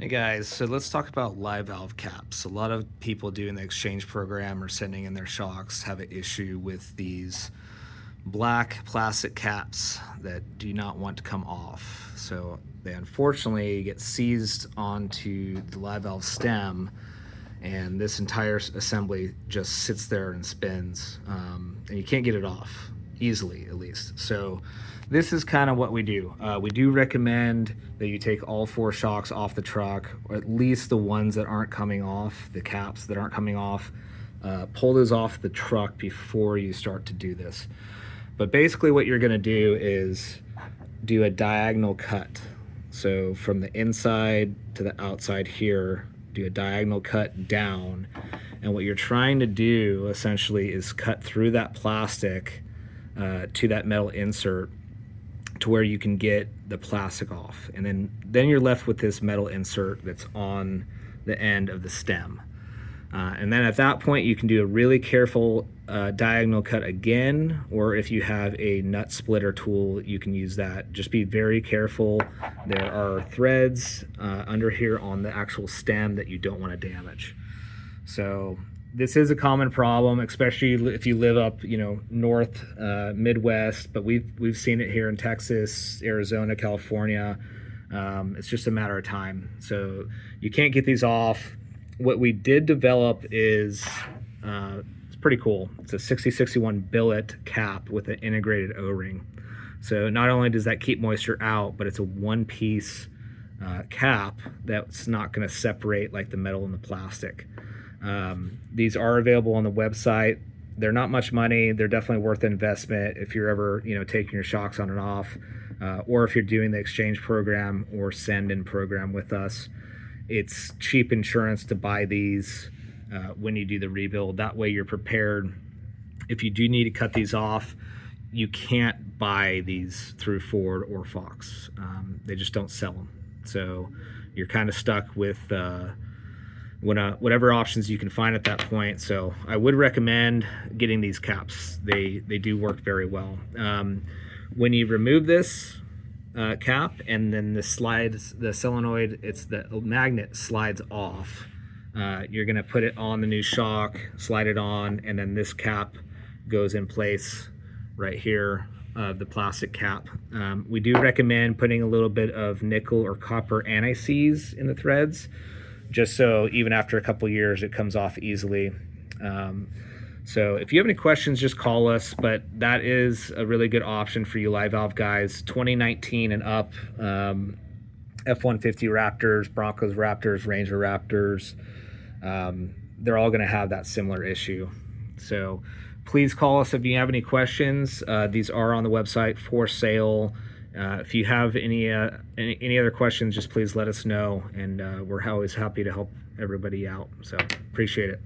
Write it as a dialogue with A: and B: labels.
A: Hey guys, so let's talk about live valve caps. A lot of people doing the exchange program or sending in their shocks have an issue with these black plastic caps that do not want to come off. So they unfortunately get seized onto the live valve stem, and this entire assembly just sits there and spins, and you can't get it off easily, at least. So this is kind of what we do. We do recommend that you take all four shocks off the truck, or at least the ones that aren't coming off, the caps that aren't coming off. Pull those off the truck before you start to do this. But basically what you're going to do is do a diagonal cut. So from the inside to the outside here, do a diagonal cut down. And what you're trying to do essentially is cut through that plastic to that metal insert to where you can get the plastic off. And then you're left with this metal insert that's on the end of the stem. And then at that point, you can do a really careful diagonal cut again, or if you have a nut splitter tool, you can use that. Just be very careful. There are threads under here on the actual stem that you don't want to damage. So this is a common problem, especially if you live up, north, Midwest, but we've seen it here in Texas, Arizona, California. It's just a matter of time. So you can't get these off. What we did develop is it's pretty cool. It's a 6061 billet cap with an integrated O-ring. So not only does that keep moisture out, but it's a one-piece cap that's not going to separate like the metal and the plastic. These are available on the website. They're not much money. They're definitely worth the investment if you're ever taking your shocks on and off, or if you're doing the exchange program or send-in program with us. It's cheap insurance to buy these when you do the rebuild. That way you're prepared. If you do need to cut these off, you can't buy these through Ford or Fox. They just don't sell them. So you're kind of stuck with whatever options you can find at that point. So I would recommend getting these caps. They do work very well. When you remove this cap and then the solenoid, the magnet slides off, you're going to put it on the new shock, slide it on, and then this cap goes in place right here of the plastic cap. We do recommend putting a little bit of nickel or copper anti-seize in the threads, just so even after a couple years it comes off easily. So if you have any questions, just call us, but that is a really good option for you live valve guys, 2019 and up. F-150 Raptors, Broncos Raptors, Ranger Raptors, they're all going to have that similar issue. So please call us if you have any questions. These are on the website for sale. If you have any other questions, just please let us know, and we're always happy to help everybody out. So appreciate it.